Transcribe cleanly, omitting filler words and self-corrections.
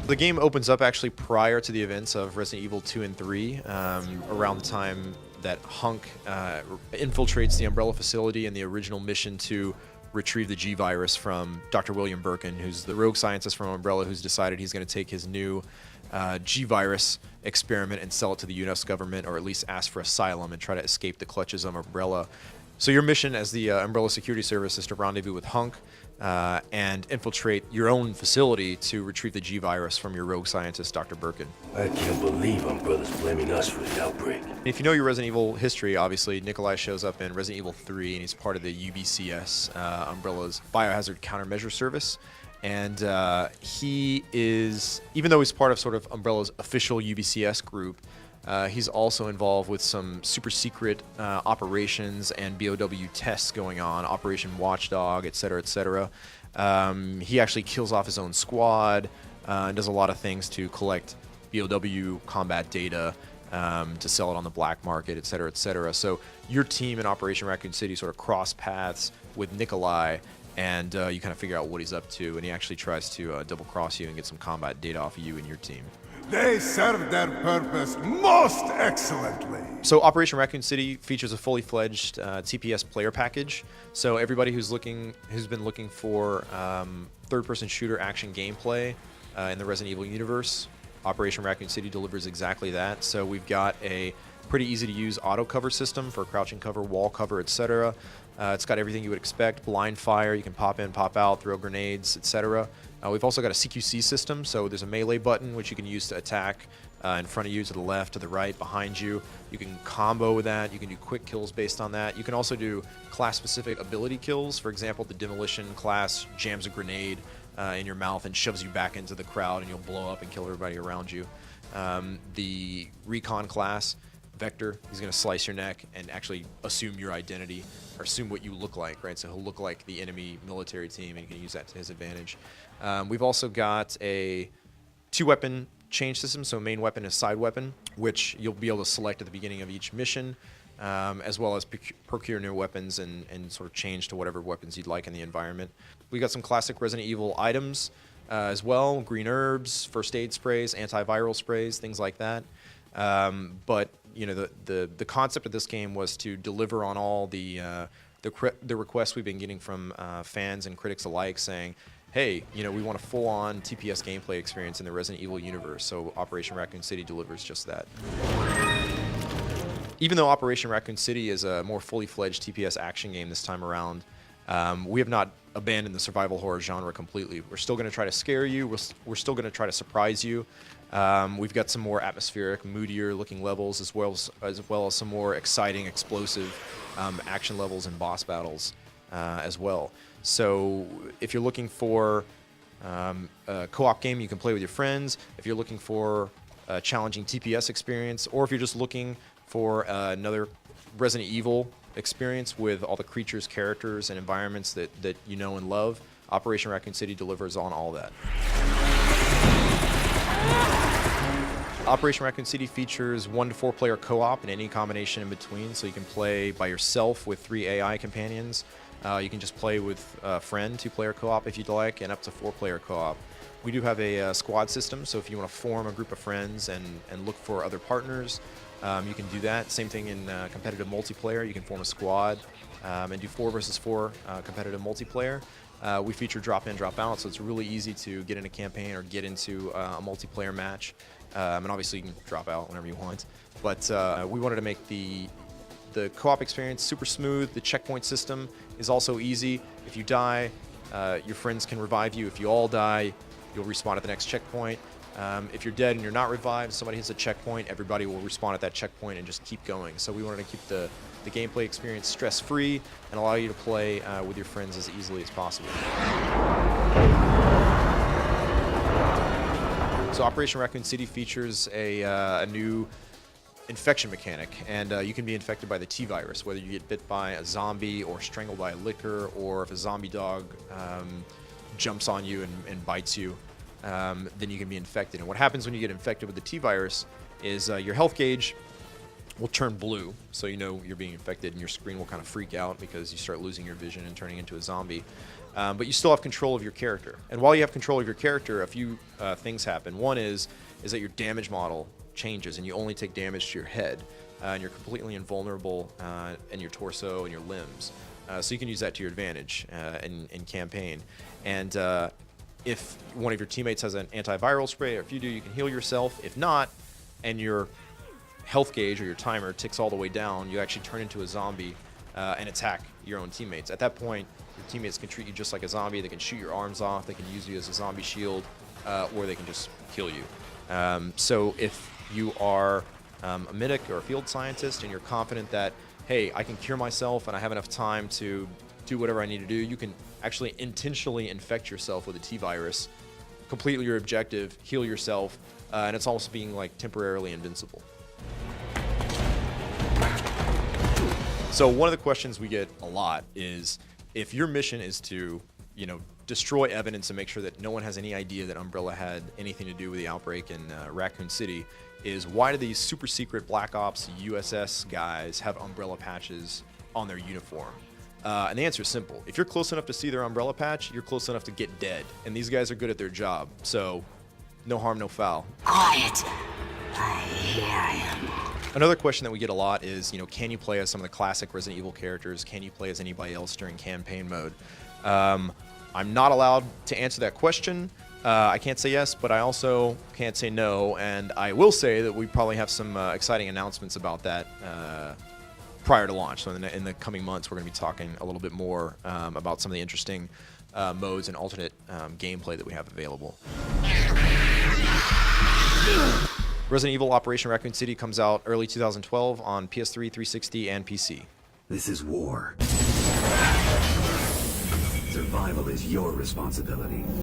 The game opens up actually prior to the events of Resident Evil 2 and 3, around the time that Hunk infiltrates the Umbrella facility in the original mission to retrieve the G-Virus from Dr. William Birkin, who's the rogue scientist from Umbrella who's decided he's going to take his new G-Virus experiment and sell it to the US government, or at least ask for asylum and try to escape the clutches of Umbrella. So your mission as the Umbrella Security Service is to rendezvous with Hunk and infiltrate your own facility to retrieve the G-Virus from your rogue scientist, Dr. Birkin. I can't believe Umbrella's blaming us for the outbreak. If you know your Resident Evil history, obviously, Nikolai shows up in Resident Evil 3, and he's part of the UBCS, Umbrella's Biohazard Countermeasure Service. And he is, even though he's part of sort of Umbrella's official UBCS group, he's also involved with some super secret operations and BOW tests going on, Operation Watchdog, etc., etc. He actually kills off his own squad and does a lot of things to collect BOW combat data to sell it on the black market, etc., etc. So your team in Operation Raccoon City sort of cross paths with Nikolai, and you kind of figure out what he's up to, and he actually tries to double-cross you and get some combat data off of you and your team. They served their purpose most excellently. So Operation Raccoon City features a fully fledged TPS player package. So everybody who's been looking for third-person shooter action gameplay in the Resident Evil universe, Operation Raccoon City delivers exactly that. So we've got a pretty easy-to-use auto cover system for crouching cover, wall cover, etc. It's got everything you would expect: blind fire, you can pop in, pop out, throw grenades, etc. We've also got a CQC system, so there's a melee button which you can use to attack in front of you, to the left, to the right, behind you. You can combo with that. You can do quick kills based on that. You can also do class-specific ability kills. For example, the Demolition class jams a grenade in your mouth and shoves you back into the crowd, and you'll blow up and kill everybody around you. The Recon class, Vector, he's going to slice your neck and actually assume your identity, or assume what you look like, right? So he'll look like the enemy military team, and you can use that to his advantage. We've also got a 2-weapon change system, so main weapon and side weapon, which you'll be able to select at the beginning of each mission, as well as procure new weapons and sort of change to whatever weapons you'd like in the environment. We got some classic Resident Evil items as well: green herbs, first aid sprays, antiviral sprays, things like that. But you know, the concept of this game was to deliver on all the requests we've been getting from fans and critics alike, saying, hey, you know, we want a full-on TPS gameplay experience in the Resident Evil universe. So Operation Raccoon City delivers just that. Even though Operation Raccoon City is a more fully fledged TPS action game this time around, we have not abandoned the survival horror genre completely. We're still going to try to scare you. We're still going to try to surprise you. We've got some more atmospheric, moodier looking levels, as well as some more exciting, explosive action levels and boss battles as well. So if you're looking for a co-op game you can play with your friends, if you're looking for a challenging TPS experience, or if you're just looking for another Resident Evil experience with all the creatures, characters, and environments that you know and love, Operation Raccoon City delivers on all that. Operation Raccoon City features 1 to 4 player co-op and any combination in between, so you can play by yourself with 3 AI companions. You can just play with a friend, 2-player co-op if you'd like, and up to 4-player co-op. We do have a squad system, so if you want to form a group of friends and look for other partners, you can do that. Same thing in competitive multiplayer. You can form a squad and do 4 versus 4 competitive multiplayer. We feature drop-in, drop-out, so it's really easy to get in a campaign or get into a multiplayer match. And obviously you can drop out whenever you want. But we wanted to make the co-op experience super smooth. The checkpoint system is also easy. If you die, your friends can revive you. If you all die, you'll respawn at the next checkpoint. If you're dead and you're not revived, somebody hits a checkpoint, everybody will respawn at that checkpoint and just keep going. So we wanted to keep the gameplay experience stress-free and allow you to play with your friends as easily as possible. So Operation Raccoon City features a new infection mechanic, and you can be infected by the T-Virus, whether you get bit by a zombie or strangled by a licker, or if a zombie dog jumps on you and bites you, then you can be infected. And what happens when you get infected with the T-Virus is your health gauge will turn blue, so you know you're being infected, and your screen will kind of freak out because you start losing your vision and turning into a zombie. But you still have control of your character. And while you have control of your character, a few things happen. One is that your damage model changes, and you only take damage to your head, and you're completely invulnerable in your torso and your limbs. So you can use that to your advantage in campaign. And if one of your teammates has an antiviral spray, or if you do, you can heal yourself. If not, and your health gauge or your timer ticks all the way down, you actually turn into a zombie and attack your own teammates. At that point, your teammates can treat you just like a zombie. They can shoot your arms off. They can use you as a zombie shield, or they can just kill you. So if you are a medic or a field scientist and you're confident that, hey, I can cure myself and I have enough time to do whatever I need to do, you can actually intentionally infect yourself with a T-virus, complete your objective, heal yourself, and it's almost being like temporarily invincible. So one of the questions we get a lot is, if your mission is to, destroy evidence and make sure that no one has any idea that Umbrella had anything to do with the outbreak in Raccoon City, is why do these super secret Black Ops USS guys have Umbrella patches on their uniform? And the answer is simple. If you're close enough to see their Umbrella patch, you're close enough to get dead. And these guys are good at their job. So no harm, no foul. Quiet. Here I am. Another question that we get a lot is, can you play as some of the classic Resident Evil characters? Can you play as anybody else during campaign mode? I'm not allowed to answer that question. I can't say yes, but I also can't say no. And I will say that we probably have some exciting announcements about that prior to launch. So in the coming months, we're going to be talking a little bit more about some of the interesting modes and alternate gameplay that we have available. Resident Evil Operation Raccoon City comes out early 2012 on PS3, 360, and PC. This is war. Survival is your responsibility.